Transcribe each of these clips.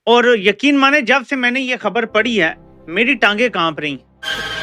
और यकीन माने जब से मैंने ये खबर पढ़ी है मेरी टांगे कांप रही।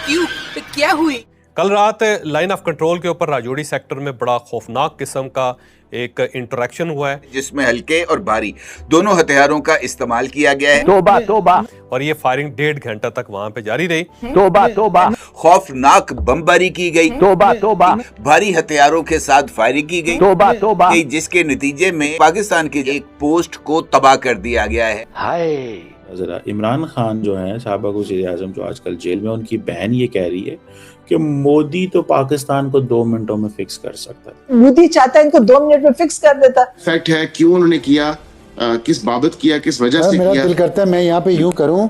क्यों? क्या हुई? कल रात लाइन ऑफ कंट्रोल के ऊपर राजौरी सेक्टर में बड़ा खौफनाक किस्म का एक इंटरेक्शन हुआ है जिसमें हल्के और भारी दोनों हथियारों का इस्तेमाल किया गया है। तोबा तोबा। और ये फायरिंग 1.5 घंटा तक वहां पे जारी रही। तोबा तोबा। खौफनाक बमबारी की गई। तोबा तोबा। भारी हथियारों के साथ फायरिंग की गई। तोबा तोबा। जिसके नतीजे में पाकिस्तान की एक पोस्ट को तबाह कर दिया गया है। हाय। जरा इमरान खान जो है साबिक़ वज़ीर-ए-आज़म जो आजकल जेल में, उनकी बहन ये कह रही है कि मोदी तो पाकिस्तान को 2 मिनटों में फिक्स कर सकता है। मोदी चाहता है इनको 2 मिनट में फिक्स कर देता। फैक्ट है क्यों उन्होंने किया, किस बाबत किया, किस वजह से मेरा किया। दिल करता है मैं यहाँ पे यूं करूं।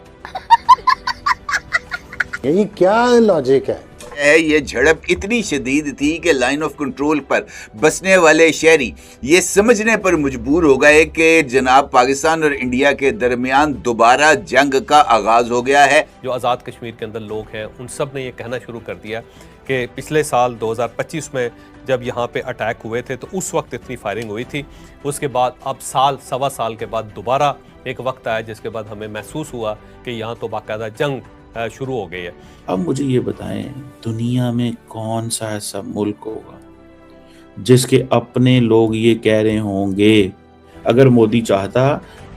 यही क्या लॉजिक है? ये झड़प इतनी शदीद थी कि लाइन ऑफ कंट्रोल पर बसने वाले शहरी ये समझने पर मजबूर हो गए कि जनाब पाकिस्तान और इंडिया के दरमियान दोबारा जंग का आगाज हो गया है। जो आज़ाद कश्मीर के अंदर लोग हैं उन सब ने ये कहना शुरू कर दिया कि पिछले साल 2025 में जब यहाँ पे अटैक हुए थे तो उस वक्त इतनी फायरिंग हुई थी। उसके बाद अब साल सवा साल के बाद दोबारा एक वक्त आया जिसके बाद हमें महसूस हुआ कि यहाँ तो बाकायदा जंग शुरू हो गई है। अब मुझे ये बताएं, दुनिया में कौन सा ऐसा मुल्क होगा जिसके अपने लोग ये कह रहे होंगे अगर मोदी चाहता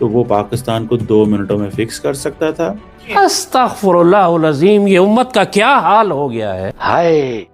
तो वो पाकिस्तान को 2 मिनटों में फिक्स कर सकता था। अस्तगफुरुल्लाहुल अज़ीम, ये उम्मत का क्या हाल हो गया है। हाय।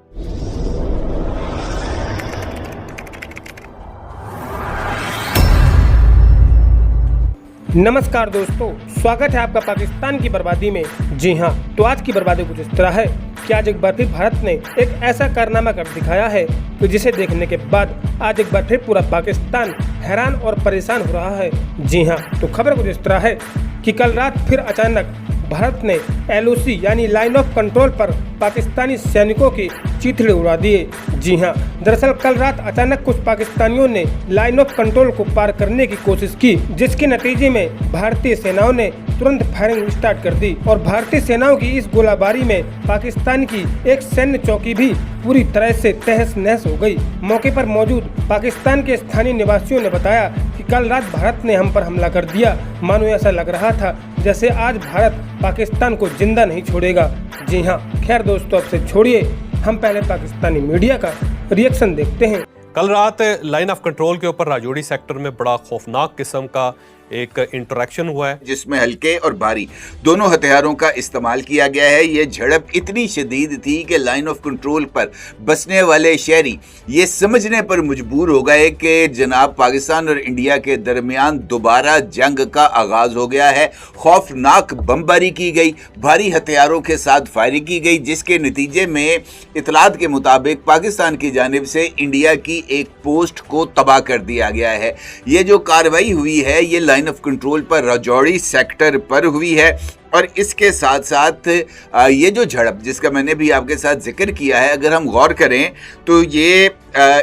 नमस्कार दोस्तों, स्वागत है आपका पाकिस्तान की बर्बादी में। जी हाँ, तो आज की बर्बादी कुछ इस तरह है कि आज एक बार फिर भारत ने एक ऐसा कारनामा कर दिखाया है कि जिसे देखने के बाद आज एक बार फिर पूरा पाकिस्तान हैरान और परेशान हो रहा है। जी हाँ, तो खबर कुछ इस तरह है कि कल रात फिर अचानक भारत ने LOC यानी लाइन ऑफ कंट्रोल पर पाकिस्तानी सैनिकों की चीथड़े उड़ा दिए। जी हाँ, दरअसल कल रात अचानक कुछ पाकिस्तानियों ने लाइन ऑफ कंट्रोल को पार करने की कोशिश की, जिसके नतीजे में भारतीय सेनाओं ने तुरंत फायरिंग स्टार्ट कर दी और भारतीय सेनाओं की इस गोलाबारी में पाकिस्तान की एक सैन्य चौकी भी पूरी तरह से तहस नहस हो गई। मौके पर मौजूद पाकिस्तान के स्थानीय निवासियों ने बताया कि कल रात भारत ने हम पर हमला कर दिया। मानो ऐसा लग रहा था जैसे आज भारत पाकिस्तान को जिंदा नहीं छोड़ेगा। जी हाँ, खैर दोस्तों, अब से छोड़िए, हम पहले पाकिस्तानी मीडिया का रिएक्शन देखते हैं। कल रात लाइन ऑफ कंट्रोल के ऊपर राजौरी सेक्टर में बड़ा खौफनाक किस्म का एक इंटरेक्शन हुआ है जिसमें हल्के और भारी दोनों हथियारों का इस्तेमाल किया गया है। ये झड़प इतनी शदीद थी कि लाइन ऑफ कंट्रोल पर बसने वाले शहरी ये समझने पर मजबूर हो गए कि जनाब पाकिस्तान और इंडिया के दरमियान दोबारा जंग का आगाज हो गया है। खौफनाक बमबारी की गई, भारी हथियारों के साथ फायरिंग की गई, जिसके नतीजे में इतलात के मुताबिक पाकिस्तान की जानिब से इंडिया की एक पोस्ट को तबाह कर दिया गया है। ये जो कार्रवाई हुई है ये लाइन ऑफ कंट्रोल पर राजौरी सेक्टर पर हुई है और इसके साथ साथ ये जो झड़प जिसका मैंने भी आपके साथ जिक्र किया है, अगर हम गौर करें तो ये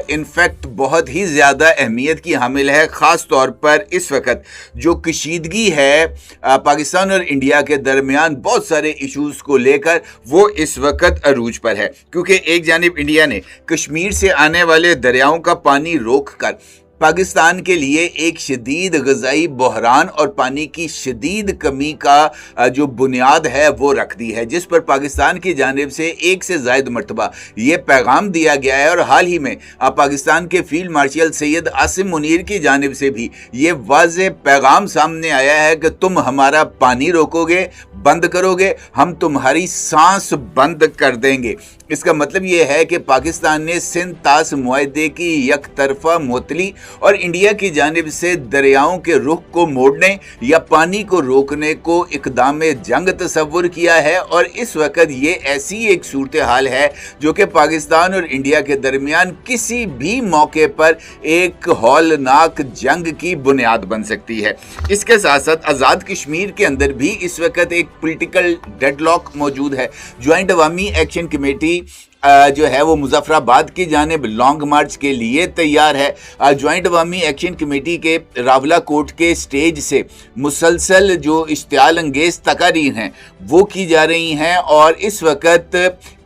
इनफैक्ट बहुत ही ज़्यादा अहमियत की हामिल है। ख़ास तौर पर इस वक्त जो कशीदगी है पाकिस्तान और इंडिया के दरमियान बहुत सारे इश्यूज़ को लेकर, वो इस वक्त अरूज पर है, क्योंकि एक जानिब इंडिया ने कश्मीर से आने वाले दरियाओं का पानी रोक कर पाकिस्तान के लिए एक शदीद ग़ज़ाई बहरान और पानी की शदीद कमी का जो बुनियाद है वो रख दी है, जिस पर पाकिस्तान की जानिब से एक से ज़ायद मरतबा ये पैगाम दिया गया है। और हाल ही में पाकिस्तान के फील्ड मार्शल सैयद आसिम मुनीर की जानिब से भी ये वाज़ेह पैगाम सामने आया है कि तुम हमारा पानी रोकोगे, बंद करोगे, हम तुम्हारी सांस बंद कर देंगे। इसका मतलब ये है कि पाकिस्तान ने सिंध तास मुआहदे की एक तरफा मुअत्तली और इंडिया की जानिब से दरियाओं के रुख को मोड़ने या पानी को रोकने को इक़दाम जंग तस्वुर किया है। और इस वक्त ये ऐसी एक सूरत हाल है जो कि पाकिस्तान और इंडिया के दरमियान किसी भी मौके पर एक हौलनाक जंग की बुनियाद बन सकती है। इसके साथ साथ आज़ाद कश्मीर के अंदर भी इस वक्त एक पॉलिटिकल डेडलॉक मौजूद है। ज्वाइंट अवामी एक्शन कमेटी जो है वो मुजफ्फराबाद की जानिब लॉन्ग मार्च के लिए तैयार है। ज्वाइंट अवामी एक्शन कमेटी के रावला कोर्ट के स्टेज से मुसलसल जो इश्तियाल अंगेज़ तकारीर हैं वो की जा रही हैं और इस वक्त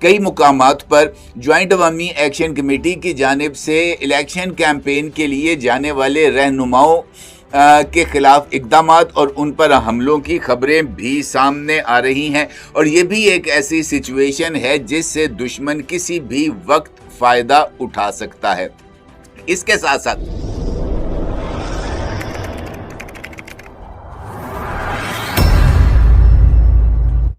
कई मुकामात पर ज्वाइंट अवामी एक्शन कमेटी की जानिब से इलेक्शन कैंपेन के लिए जाने वाले रहनुमाओं के खिलाफ इक़दामात और उन पर हमलों की खबरें भी सामने आ रही हैं और ये भी एक ऐसी सिचुएशन है जिससे दुश्मन किसी भी वक्त फ़ायदा उठा सकता है। इसके साथ साथ